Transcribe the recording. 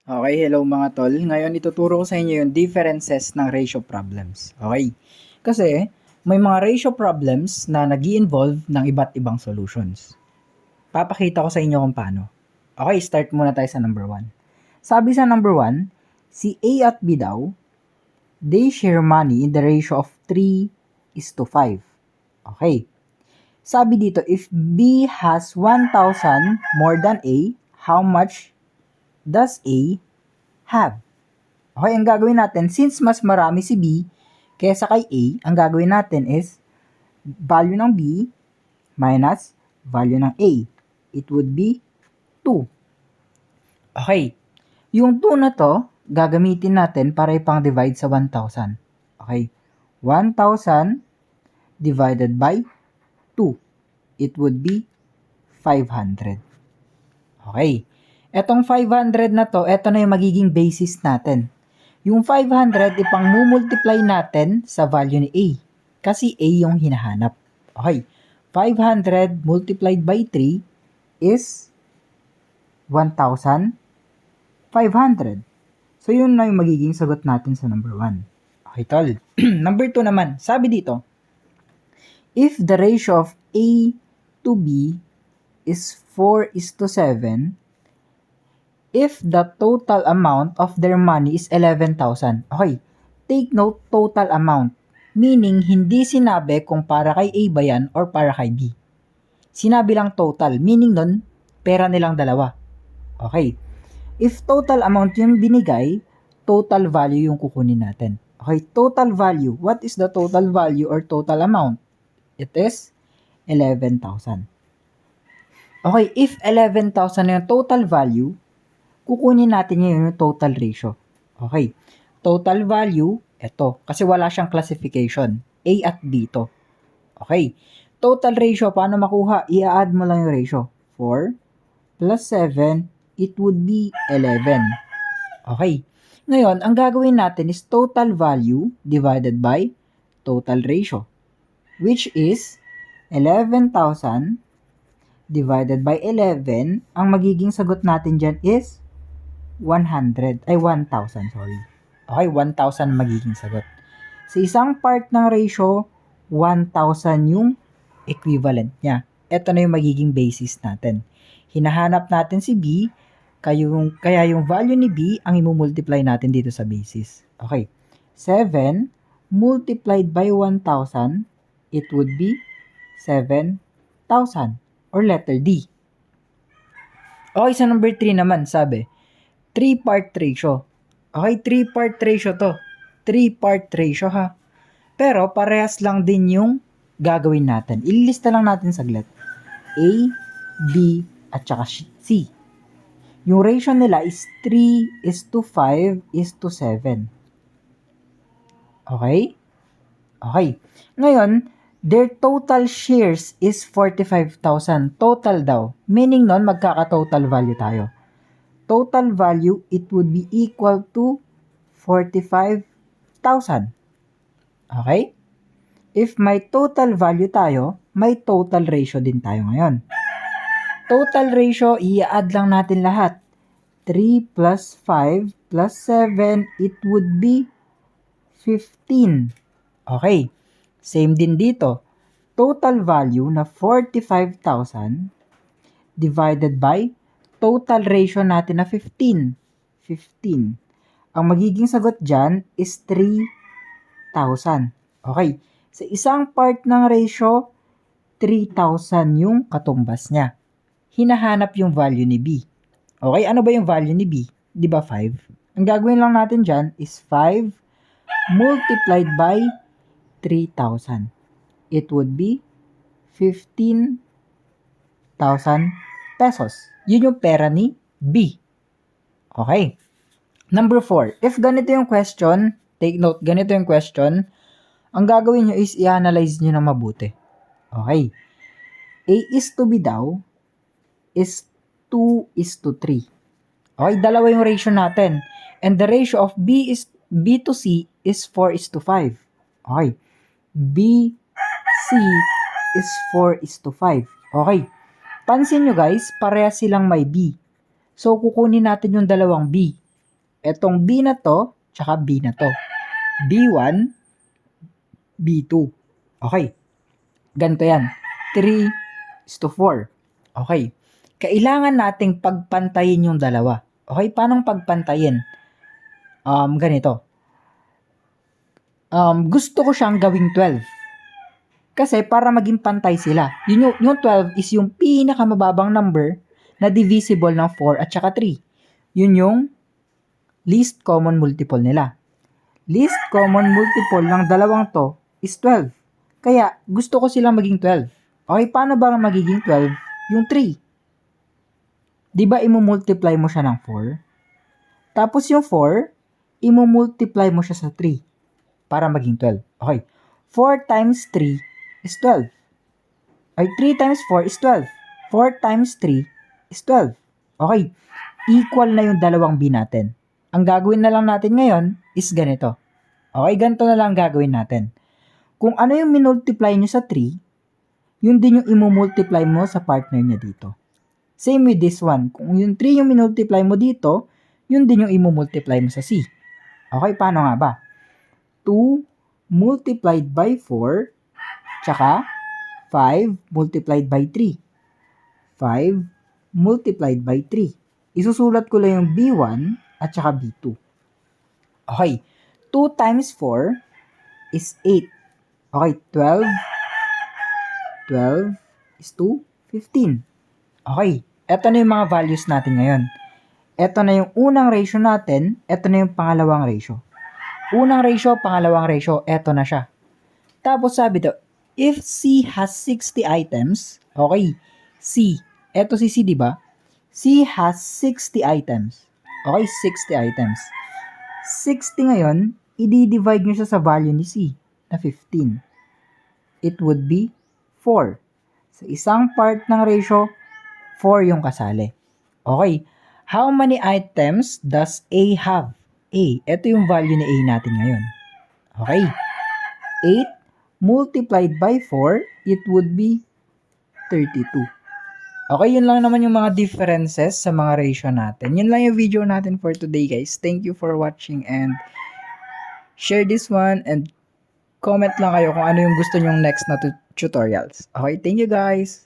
Okay, hello mga tol. Ngayon ituturo ko sa inyo yung differences ng ratio problems. Okay? Kasi may mga ratio problems na nag-i-involve ng iba't ibang solutions. Papakita ko sa inyo kung paano. Okay, start muna tayo sa number 1. Sabi sa number 1, si A at B daw, they share money in the ratio of 3:5. Okay. Sabi dito, if B has 1,000 more than A, how much does A have? Okay, ang gagawin natin, since mas marami si B kaysa kay A, ang gagawin natin is value ng B minus value ng A. It would be 2. Okay, yung 2 na to, gagamitin natin para ipang divide sa 1,000. Okay, 1,000 divided by 2. It would be 500. Okay, etong 500 na to, eto na yung magiging basis natin. Yung 500, ipang multiply natin sa value ni A. Kasi A yung hinahanap. Okay. 500 multiplied by 3 is 1,500. So, yun na yung magiging sagot natin sa number 1. Okay, tol. Number 2 naman. Sabi dito, if the ratio of A to B is 4:7, if the total amount of their money is 11,000. Okay, take note total amount. Meaning, hindi sinabi kung para kay A ba yan or para kay B. Sinabi lang total. Meaning nun, pera nilang dalawa. Okay. If total amount yung binigay, total value yung kukunin natin. Okay, total value. What is the total value or total amount? It is 11,000. Okay, if 11,000 yung total value, kukunin natin ngayon yung total ratio. Okay. Total value, ito. Kasi wala siyang classification. A at B to. Okay. Total ratio, paano makuha? I-add mo lang yung ratio. 4 plus 7, it would be 11. Okay. Ngayon, ang gagawin natin is total value divided by total ratio. Which is 11,000 divided by 11. Ang magiging sagot natin dyan is 1,000, sorry. Okay, 1,000 magiging sagot. Sa isang part ng ratio, 1,000 yung equivalent niya. Ito na yung magiging basis natin. Hinahanap natin si B, kaya yung value ni B ang imumultiply natin dito sa basis. Okay, 7 multiplied by 1,000, it would be 7,000 or letter D. Okay, sa number 3 naman, sabi, 3-part ratio. Okay, 3-part ratio to. 3-part ratio ha. Pero parehas lang din yung gagawin natin. Ililista lang natin saglit. A, B, at saka C. Yung ratio nila is 3:5:7. Okay? Okay. Ngayon, their total shares is 45,000. Total daw. Meaning nun, magkaka-total value tayo. Total value, it would be equal to 45,000. Okay? If may total value tayo, may total ratio din tayo ngayon. Total ratio, i-add lang natin lahat. 3 plus 5 plus 7, it would be 15. Okay. Same din dito. Total value na 45,000 divided by total ratio natin na 15. 15. Ang magiging sagot dyan is 3,000. Okay. Sa isang part ng ratio, 3,000 yung katumbas niya. Hinahanap yung value ni B. Okay, ano ba yung value ni B? Di ba 5? Ang gagawin lang natin dyan is 5 multiplied by 3,000. It would be 15,000 pesos. Yun yung pera ni B. Okay. Number 4. If ganito yung question, take note, ganito yung question, ang gagawin nyo is i-analyze nyo na mabuti. Okay. A is to B daw is 2:3. Okay, dalawa yung ratio natin. And the ratio of B to C is 4:5. Okay. B, C is 4:5. Okay. Pansin nyo guys, parehas silang may B. So, kukunin natin yung dalawang B. Etong B na to, tsaka B na to. B1, B2. Okay. Ganito yan. 3:4. Okay. Kailangan nating pagpantayin yung dalawa. Okay, paano pagpantayin? Ganito. Gusto ko siyang gawing 12. Kasi para maging pantay sila. Yung 12 is yung pinakamababang number na divisible ng 4 at saka 3. Yun yung least common multiple nila. Least common multiple ng dalawang to is 12. Kaya gusto ko silang maging 12. Okay, paano ba magiging 12? Yung 3. Di ba imumultiply mo siya ng 4? Tapos yung 4, imumultiply mo siya sa 3 para maging 12. Okay. 4 times 3 is 12. Ay, 3 times 4 is 12. 4 times 3 is 12. Okay. Equal na yung dalawang B natin. Ang gagawin na lang natin ngayon is ganito. Okay, ganito na lang gagawin natin. Kung ano yung minultiply nyo sa 3, yun din yung imumultiply mo sa partner niya dito. Same with this one. Kung yung 3 yung minultiply mo dito, yun din yung imumultiply mo sa C. Okay, paano nga ba? 2 multiplied by 4, tsaka 5 multiplied by 3. 5 multiplied by 3. Isusulat ko lang yung B1 at saka B2. Okay, 2 times 4 is 8. Okay, 12 is to 15. Okay, eto na yung mga values natin ngayon. Eto na yung unang ratio natin, eto na yung pangalawang ratio. Unang ratio, pangalawang ratio, eto na siya. Tapos sabi to, if C has 60 items, okay, C, eto si C, di ba? C has 60 items. Okay, 60 items. 60 ngayon, i-divide nyo siya sa value ni C, na 15. It would be 4. Sa isang part ng ratio, 4 yung kasali. Okay. How many items does A have? A. Ito yung value ni A natin ngayon. Okay. 8 multiplied by 4, it would be 32. Okay, yun lang naman yung mga differences sa mga ratio natin. Yun lang yung video natin for today, guys. Thank you for watching and share this one and comment lang kayo kung ano yung gusto nyong next na tutorials. Okay, thank you guys!